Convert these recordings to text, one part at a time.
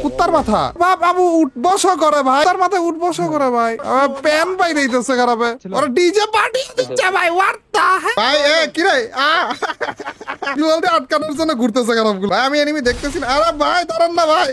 কুত্তার মাথা বাবু উঠ বসো করে ভাই, তার মাথায় উঠ বসো করে ভাই, প্যান পাই দিতেছে খারাপে, ওরা ডিজে পার্টি দিচ্ছে ভাই। হোয়াট দা ভাই, এ কি রে কি বলতে আটকানোর জন্য ঘুরতেছে খারাপগুলো ভাই। আমি এনিমি দেখতেছি না। আরে ভাই দাঁড়ান না ভাই।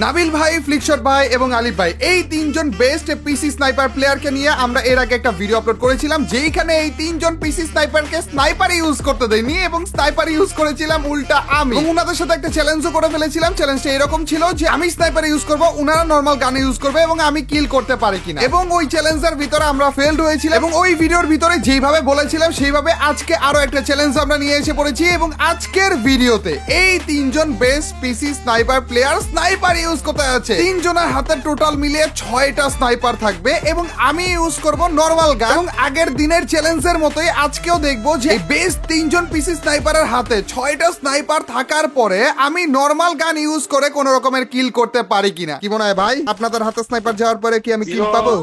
নাবিল ভাই, ফ্লিকশট ভাই এবং আলিফ ভাই এই তিনজন বেস্ট পিসি স্নাইপার প্লেয়ারকে নিয়ে আমরা এর আগে একটা ভিডিও আপলোড করেছিলাম, যেখানে এই তিনজন পিসি স্নাইপারকে স্নাইপার ইউজ করতে দেয়নি এবং স্নাইপার ইউজ করেছিলাম উল্টা আমি। এবং উনাদের সাথে একটা চ্যালেঞ্জও করে ফেলেছিলাম। চ্যালেঞ্জটা এরকম ছিল যে আমি স্নাইপার ইউজ করব, উনারা নরমাল গান ইউজ করবে এবং আমি কিল করতে পারি কিনা। এবং ওই চ্যালেঞ্জের ভিতরে আমরা ফেলড হয়েছিলাম এবং ওই ভিডিওর ভিতরে যেভাবে বলেছিলাম সেইভাবে আজকে আরো একটা চ্যালেঞ্জ আমরা নিয়ে এসে পড়েছি। এবং আজকের ভিডিওতে এই তিনজন বেস্ট পিসি স্নাইপার প্লেয়ার স্নাইপার ইউজ করতে আছে। তিনজনের হাতে টোটাল মিলিয়ে 6টা স্নাইপার থাকবে এবং আমি ইউজ করব নরমাল গান। এবং আগের দিনের চ্যালেঞ্জের মতোই আজকেও দেখবো যে বেস্ট তিনজন পিসি স্নাইপারের হাতে 6টা স্নাইপার থাকার পরে আমি নরমাল গান ইউজ করে কোন রকমের কিল করতে পারি কিনা। কি মনে হয় ভাই, আপনাদের হাতে স্নাইপার যাওয়ার পরে কি আমি কিল পাবো?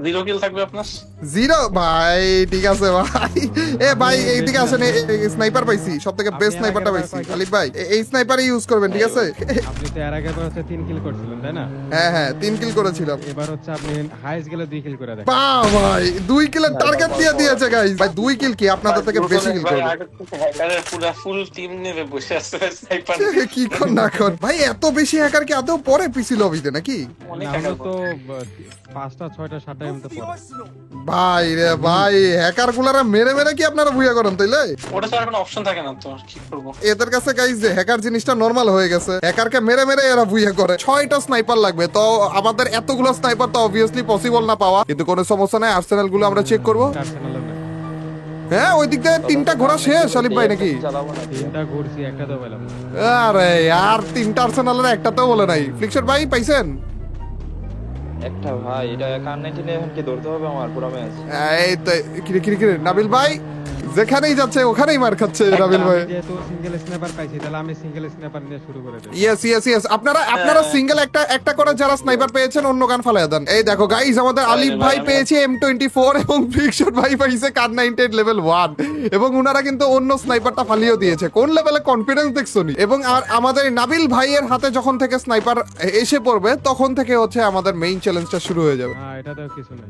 0 কিল থাকবে আপনার। 0 ভাই, ঠিক আছে ভাই। এ ভাই এইদিকে আসেন, স্নাইপার পাইছি, সবথেকে বেস্ট স্নাইপারটা পাইছি। আলিফ ভাই এই স্নাইপারই ইউজ করবেন, ঠিক আছে? আপনি তো এর আগে তো হচ্ছে 3 কিল করছিলেন তাই না? হ্যাঁ হ্যাঁ 3 কিল করেছিলাম। এবার হচ্ছে আপনি হাইস্ট গেলে 2 কিল করে দেখেন। বাহ ভাই 2 কিলের টার্গেট দিয়ে দিয়েছে গাইস। ভাই 2 কিল কি আপনাদের থেকে বেশি কিল করবে? হ্যাকারের পুরো ফুল টিম নিয়ে বসে আছে স্নাইপার। কি কোন না কোন ভাই, এত বেশি হ্যাকার কি আদৌ পরে পিসি লবিতে নাকি? না হলে তো 5টা 6টা 7টা এমতে পড়ে। ভাই রে ভাই, হ্যাকার গুলারা মেরে মেরে কি আপনারা বুয়া করেন তাইলে? ওটা তো আর কোনো অপশন থাকে না, তো কি করব? এদের কাছে গাইস যে হ্যাকার জিনিসটা নরমাল হয়ে গেছে, হ্যাকারকে মেরে মেরে এরা বুয়া করে। 6টা স্নাইপার লাগবে, তো আমাদের এতগুলো স্নাইপার তো অবভিয়াসলি পসিবল না পাওয়া, কিন্তু কোনো সমস্যা নাই। আর্সেনাল গুলো আমরা চেক করব। হ্যাঁ ওই দিক থেকে 3টা ঘোড়া শেষ আলিফ ভাই নাকি? 3টা ঘুরছি, একটা তো পেলাম। আরে আর 3টা আর্সেনালের একটাতেও বলে নাই। ফ্লিকশট ভাই পাইছেন? একটা ভাই, এটা কার 99 এখন কি ধরতে হবে আমার পুরো ম্যাচ। এই তো কিরে নাবিল ভাই যেখানেই যাচ্ছে ওখানেই মার খাচ্ছে নাবিল ভাই। যেহেতু সিঙ্গেল স্নাইপার পাইছি, তাহলে আমি সিঙ্গেল স্নাইপার নিয়ে শুরু করে দেই। ইয়েস আপনারা সিঙ্গেল একটা করে যারা স্নাইপার পেয়েছেন অন্য গান ফালায়া দেন। এই দেখো গাইস, আমাদের আলিফ ভাই পেয়েছে M24 এবং ফ্লিকশট ভাই পাইছে কার 98 লেভেল 1 এবং উনারা কিন্তু অন্য স্নাইপারটা ফালিয়েও দিয়েছে। কোন লেভেলে কনফিডেন্স দেখছো নি? এবং আর আমাদের নাবিল ভাইয়ের হাতে যখন থেকে স্নাইপার এসে পড়বে তখন থেকে হচ্ছে আমাদের মেইন চ্যালেঞ্জটা শুরু হয়ে যাবে। হ্যাঁ এটা তো কিছু নাই।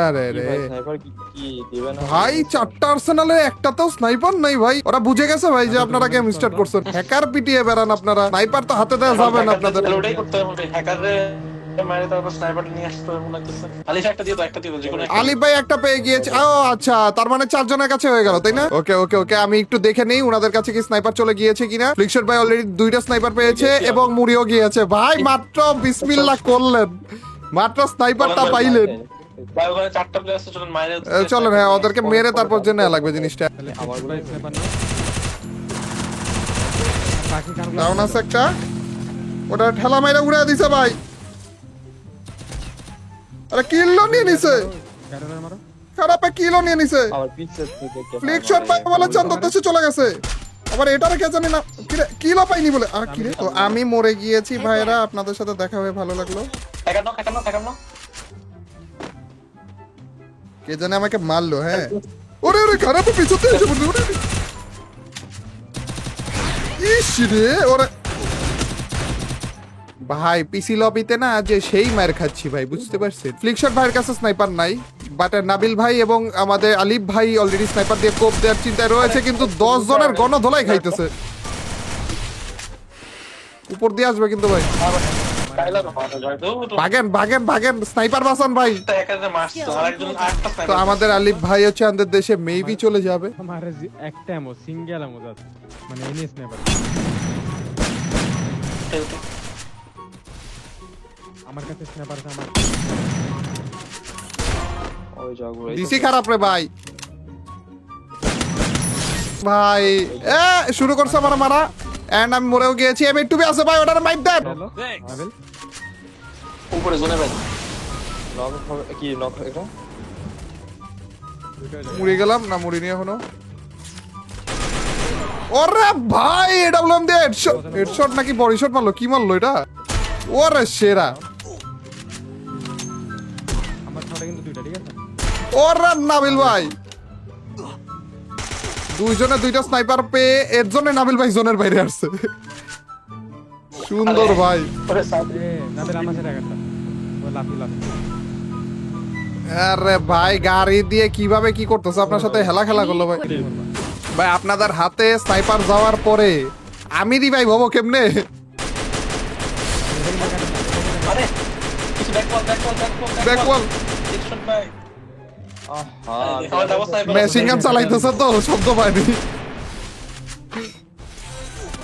আরে রে স্নাইপার কি দিবেন ভাই, 4টা আর্সেনালে একটাতেও স্নাইপার নাই ভাই। ওরা বুঝে গেছে ভাই যে আপনারা গেম স্টার্ট করছেন। হ্যাকার পিটিয়ে বেড়ান আপনারা, স্নাইপার তো হাতে দেওয়া যাবে না আপনাদের। ওটাই করতে হবে, হ্যাকারে মারে তারপর স্নাইপারটা নিয়ে আসতে হবে মনে হচ্ছে। আলিফ একটা দিয়ে দাও, যে কোনো আলিফ ভাই একটা পেয়ে গিয়েছে। ও আচ্ছা, তার মানে 4 জনের কাছে হয়ে গেল তাই না? ওকে আমি একটু দেখে নেই ওনাদের কাছে কি স্নাইপার চলে গিয়েছে কিনা। ফ্লিকশট ভাই অলরেডি 2টা স্নাইপার পেয়েছে এবং মুড়িও গিয়েছে। ভাই মাত্র বিসমিল্লাহ করলেন, মাত্র স্নাইপারটা পাইলেন। চলেন হ্যাঁ ওদেরকে মেরে তারপর যে নেওয়া লাগবে জিনিসটা। ডাউন আছে একটা, ওটা ঠেলা মাইরা উড়ে দিছে ভাই। আরে কিলো নিয়ে নিছে, খারাপ কিলো নিয়ে নিছে। ফ্লিকশট ভাই বলে চন্দ্র দেশে চলে গেছে। আবার এটারে কে জানি না কিলো পাইনি বলে। আর কি রে, তো আমি মরে গিয়েছি ভাইরা, আপনাদের সাথে দেখা হয়ে ভালো লাগলো। কে জানে আমাকে মারলো। হ্যাঁ ওরে খারাপ পিছতে এসে বললো। ইস রে ওরে ভাই, পিসি লবিতে না যে সেই মার খাচ্ছি ভাই, বুঝতে পারছেন? ফ্লিকশট ভাইয়ের কাছে স্নাইপার নাই, বাট নাবিল ভাই এবং আমাদের আলিফ ভাই অলরেডি স্নাইপার দিয়ে কোপ দেওয়ার চিন্তায় রয়েছে, কিন্তু 10 জনের গণধোলাই খাইতেছে। উপর দিয়ে আসবে কিন্তু ভাই। ভাগেন স্নাইপার বাঁচান ভাই। তো আমাদের আলিফ ভাই হচ্ছে আমাদের দেশে মেবি চলে যাবে। আমার একটা এমো সিঙ্গেল এমো যাচ্ছে, মানে এনি স্নাইপার। আমার কাছে স্নাইপার আছে। আমার ওই জাগো ডিসি খারাপ রে ভাই। ভাই এ শুরু করছে মারা এন্ড আমি মরেও গিয়েছি। M82 আছে ভাই, ওটার মাইট দেন। উপরে জোনে ভাই নক কি নক এটা মুড়ি গেলাম না, মুড়ি নিয়ে এখনো। ওরে ভাই এডব্লিউএম দিয়ে হেডশট নাকি বডি শট মারলো, কি মারলো এটা? ওরে সেরা। আমার ছটা কিন্তু 2টা, ঠিক আছে? ওরে নাবিল ভাই দুইজনে দুইটা স্নাইপার পেয়ে এর জন্য নাবিল ভাই জোনের বাইরে আসছে। সুন্দর ভাই। ওরে সামনে নাদের আমার সাথে একটা ওই লাফি লাফি আরে ভাই গাড়ি দিয়ে কিভাবে কি করতেছে আপনার সাথে হেলা খেলা করলো ভাই। ভাই আপনাদের হাতে স্নাইপার যাওয়ার পরে আমি রিভাইভ হবো কেমনে? আরে কিছু ব্যাকওয়াল ব্যাকওয়াল টেকশন ভাই আহা আমার অবস্থা মেশিন গান চালাইতেছে তো শব্দ পাইনি।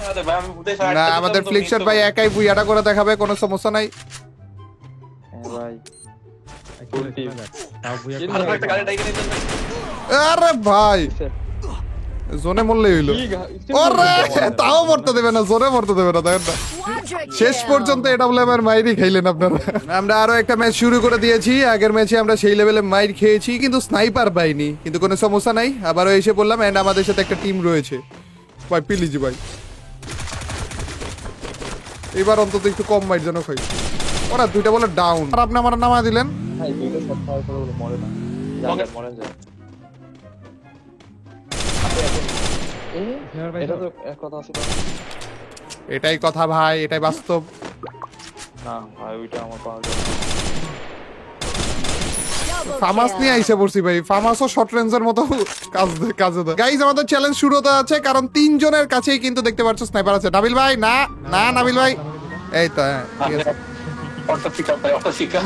আরে ভাই আমি উঠে না আমাদের ফ্লিকশট ভাই একাই বুইয়াটা করে দেখাবে, কোনো সমস্যা নাই। হ্যাঁ ভাই ফুল টিম তাও বুয়া কিল ভালো একটা গাড়ি ডাইকে নিতেন ভাই আরে ভাই জোনে মরলেই হইলো। ওরে তাও মরতে দেবে না, জোনে মরতে দেবে না, দেখেন না শেষ পর্যন্ত এটা বলে আমার মাইরই খাইলেন আপনারা। আমরা আরো একটা ম্যাচ শুরু করে দিয়েছি। আগের ম্যাচে আমরা সেই লেভেলে মাইর খেয়েছি কিন্তু স্নাইপার পাইনি, কিন্তু কোনো সমস্যা নাই, আবারও এসে বললাম। এন্ড আমাদের সাথে একটা টিম রয়েছে ভাই, প্লিজ ভাই এবার অন্তত একটু কম মাইর যেন খাই। ওরা দুইটা বলে ডাউন আর আপনি আমার নামা দিলেন। ভাই দুইটা শট খাওয়ার পরে বলে মরে না মরে যায়। এটা তো এক কথা আছে এটাই কথা ভাই, এটাই বাস্তব। না ভাই ওইটা আমার পাওয়া যায় ফামাস নিয়ে আইসে পড়ছি ভাই, ফামাসও শর্ট রেঞ্জের মতো কাজে দেয়। গাইজ আমাদের চ্যালেঞ্জ শুরু হতে আছে, কারণ তিনজনের কাছেই কিন্তু দেখতে পাচ্ছ স্নাইপার আছে। নাবিল ভাই না না নাবিল ভাই এই তো হ্যাঁ ঠিক আছে। অটো পিক আপ ভাই অটো পিক আপ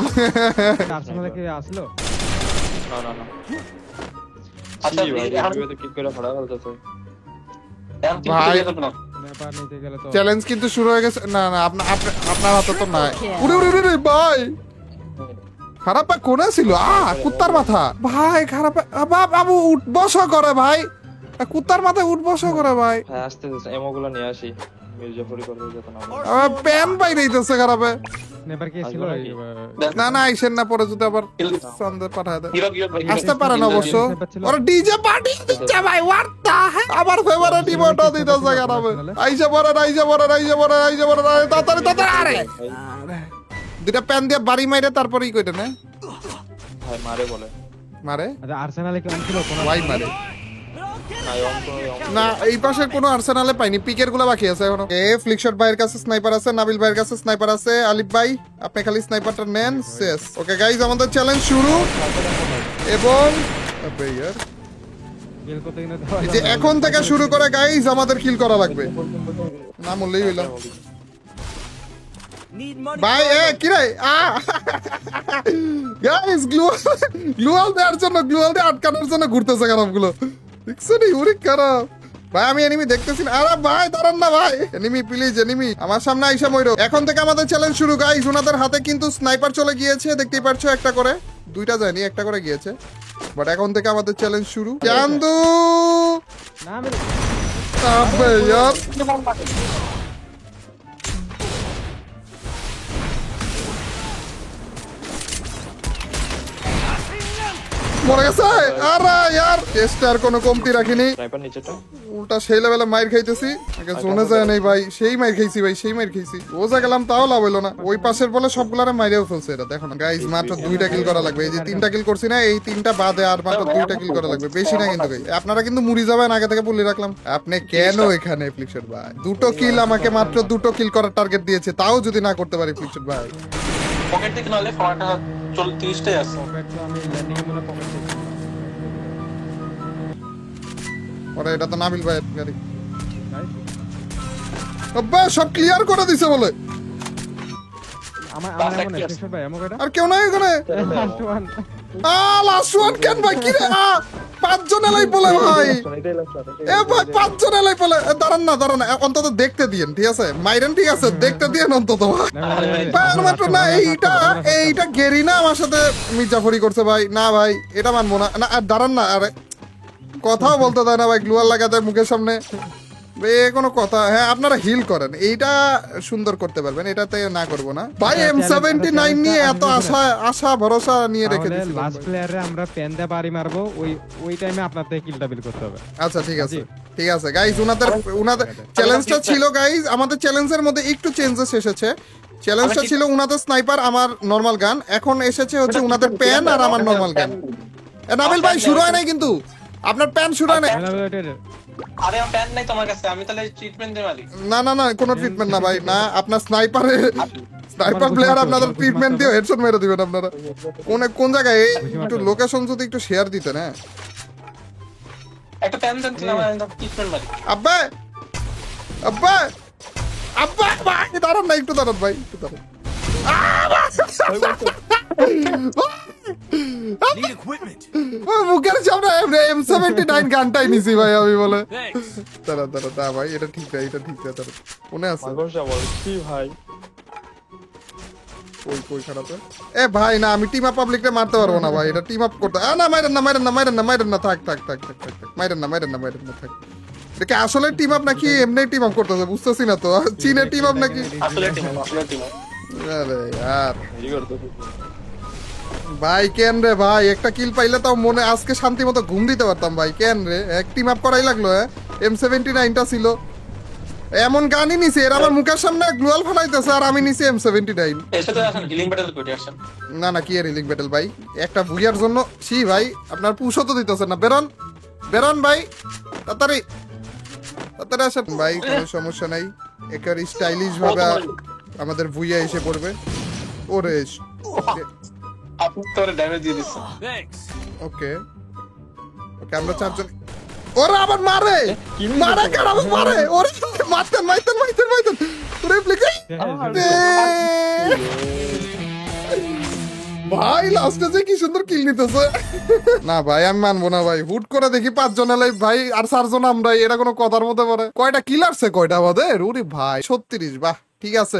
আর্সেনালে কি আসলো? না না না আচ্ছা ভাই এখন ভিডিওতে ক্লিক করে ফেলা ফেলতেছে ভাই ব্যাপার নিতে গেলে তো চ্যালেঞ্জ কিন্তু শুরু হয়ে গেছে। না না আপনার হাতে তো নাই। উড়ে উড়ে উড়ে ভাই খারাপ পা কোনে ছিল? কুত্তার মাথা ভাই খারাপ বাবু উঠ বসা করে ভাই, কুত্তার মাথায় উঠ বসা করে ভাই। হ্যাঁ আসতে এমোগুলো নিয়ে আসি মির্জাফরি করবে যত না প্যান পাই দিতেছে খারাপে। নেবার কি ছিল? না না আইসেন না, পরে যদি আবার সন্দেহ পাঠায় দেয় হিরো হিরো ভাই আসতে পারে না অবশ্য। ওরা ডিজে পার্টি দিচ্ছে ভাই, হোয়াট দা হেক? আবার ফেভারিট ইমোটা দিতেছে খারাপে। আইসা পড়ে তাড়াতাড়ি আরে দুইটা প্যান দিয়ে বাড়ি মাইরে তারপরেই কইটা না ভাই মারে বলে মারে আচ্ছা আর্সেনালে কি অন ছিল কোন? ওয়াই মারে না না এই পাশে কোনো আর্সেনালে পাইনি, পিকের গুলো বাকি আছে এখনো। ফ্লিকশট ভাইয়ের কাছে স্নাইপার আছে, নাবিল ভাইয়ের কাছে স্নাইপার আছে, আলিফ ভাই আপনি খালি স্নাইপারটা নেন শেষ। ওকে গাইজ আমাদের চ্যালেঞ্জ শুরু এবং গেল কত দিন এই যে এখন থেকে শুরু করে গাইজ আমাদের কিল করা লাগবে, না মরলেই হইল। ভাই কি রে গাইস গ্লুয়াল দেওয়ার জন্য, গ্লুয়াল দিয়ে আটকানোর জন্য ঘুরতেছে খারাপগুলো, দেখছো নি উরি খারাপ ভাই। আমি এনিমি দেখতেছি না। আরে ভাই দাঁড়ান না ভাই, এনিমি প্লিজ এনিমি আমার সামনে আইসা মইরো। এখন থেকে আমাদের চ্যালেঞ্জ শুরু গাইস। ওনাদের হাতে কিন্তু স্নাইপার চলে গিয়েছে, দেখতেই পাচ্ছ একটা করে, দুইটা যায়নি একটা করে গিয়েছে। বাট এখন থেকে আমাদের চ্যালেঞ্জ শুরু। চান্দু না আমি আবে यार মরে গেছে। আরে यार চেষ্টার কোনো কমতি রাখিনি, স্নাইপার নিচেটা উল্টা সেই লেভেলে মাইর খাইতেছি। আগে জোনে যায় নাই ভাই, সেই মাইর খাইছি ভাই, সেই মাইর খাইছি। রোজা গেলাম তাও লাভ হইলো না, ওই পাশের বলে সবগুলারে মাইরেও ফেলছে। এটা দেখো না গাইস, মাত্র 2টা কিল করা লাগবে। এই যে 3টা কিল করছি না, এই 3টা বাদে আর মাত্র 2টা কিল করা লাগবে, বেশি না কিন্তু গাইস। আপনারা কিন্তু মুড়ি যাবেন, আগে থেকে বলে রাখলাম। আপনি কেন এখানে ফ্লিকশট ভাই? 2টো কিল আমাকে মাত্র 2টো কিল করার টার্গেট দিয়েছে, তাও যদি না করতে পারি ফ্লিকশট ভাই। পকেট থেকে নালে ফোনটা 30টাই আছে পকেট তো আমি ল্যান্ডিং এ মনে পকেট থেকে ওরে এটা তো নাবিল ভাইয়ের গাড়ি। ভাই আব্বা সব ক্লিয়ার করে দিছে বলে। আমার এমন এক্সপেকশন ভাই এমন কয়টা আর কেউ নাই এখানে। লাস্ট ওয়ান লাস্ট ওয়ান কেন ভাই? কি রে 5 জন এলাই বলে ভাই। এ ভাই 5 জন এলাই বলে। দাঁড়ান না অন্তত দেখতে দিয়েন, ঠিক আছে মাইরেন, ঠিক আছে দেখতে দিয়েন অন্তত ভাই। মাত্র না এইটা গেরি না আমার সাথে মির্জাফরি করছে ভাই। না ভাই এটা মানবো না। না আর দাঁড়ান না, আরে কথাও বলতে দেয় না ভাই, গ্লুয়াল লাগাতে মুখের সামনে কোনো কথা। হ্যাঁ আপনারা হিল করেন, এইটা সুন্দর করতে পারবেন, এটাতে না করব না ভাই। M79 নিয়ে এত আশা ভরসা নিয়ে রেখে দিয়েছি। লাস্ট প্লেয়ারে আমরা পেন দিয়ে বাড়ি মারবো, ওই টাইমে আপনার থেকে কিলটা বিল করতে হবে। আচ্ছা ঠিক আছে গাইস, উনাদের চ্যালেঞ্জটা ছিল গাইস, আমাদের চ্যালেঞ্জের মধ্যে একটু চেঞ্জেস এসেছে। চ্যালেঞ্জটা ছিল উনাদের স্নাইপার, আমার নরমাল গান, এখন এসেছে হচ্ছে উনাদের পেন আর আমার নরমাল গান। নাবিল ভাই শুরু হয় নাই কিন্তু, আপনার প্যান শুরু হয় নাই। আরে আমার প্যান নাই তোমার কাছে, আমি তাহলে ট্রিটমেন্ট দিয়ে মারি। না না না, কোনো ট্রিটমেন্ট না ভাই, না আপনার স্নাইপার প্লেয়ার আপনাদের ট্রিটমেন্ট দিয়ে হেডশট মেরে দিবেন আপনারা। কোন জায়গায় একটু লোকেশন যদি একটু শেয়ার দিতেন। হ্যাঁ একটা প্যান দেন তো, আমি ট্রিটমেন্ট মারি। আব্বা আব্বা আব্বা ভাই দাঁড়ান না, একটু দাঁড়ান ভাই, একটু দাঁড়ান। মুখের সামনে M79 গানটাই নিছি ভাই আমি, বলে দাঁড়া দাঁড়া দা ভাই, এটা ঠিক না, এটা ঠিক না, দাঁড়া মনে আছে মাকড়সা বলছি ভাই। কই খারাপ এ ভাই, না আমি টিম আপ পাবলিককে মারতে পারবো না ভাই, এটা টিম আপ করতে না, মাইরেন না মাইরেন না মাইরেন না মাইরেন না, থাক থাক থাক থাক থাক থাক, মাইরেন না মাইরেন না মাইরেন না, থাক। এটা কি আসলে টিম আপ নাকি এমনি টিম আপ করতেছে বুঝতেছি না তো, চীনের টিম আপ নাকি? আসলে টিম, আসলে টিম। আরে यार রেডি করতে ভাই কেন রে ভাই, একটা কিল পাইলে তাও মনে আজকে শান্তি মতো ঘুম দিতে পারতাম ভাই, কেন রে এক টিম আপ করাই লাগলো। M79টা ছিল, এমন গানই নিছে এর আমার মুখের সামনে গ্লোয়াল ফলাইতেছে আর আমি নিছি M79। এসে তো আসেন হিলিং ব্যাটেল করে আসেন। না না, কি রিলিং ব্যাটেল ভাই, একটা ভুইয়ার জন্য ছি ভাই, আপনার পুষও তো দিতেছেন না, বেরন বেরন ভাই, তাড়াতাড়ি তাড়াতাড়ি আসেন ভাই, কোনো সমস্যা নাই, একেবারে স্টাইলিশ ভাবে আমাদের ভুইয়া এসে পড়বে। ওরে আপনি তো ড্যামেজ দিয়ে দিচ্ছেন। ওকে ওকে, আমরা চারজন। ওরা আবার মারে মারে কেন আবার মারে, ওরে মারতেন মারতেন মারতেন মারতেন, ওরে প্লিকে ভাই লাস্টে যে কি সুন্দর কিল নিতেছে। না ভাই আমি মানবো না ভাই, হুট করে দেখি 5 জন এলাই ভাই আর 4 জন আমরা, এটা কোনো কথার মধ্যে পড়ে? কয়টা কিল আসছে কয়টা আমাদের? ওরে ভাই 36, বাহ ঠিক আছে।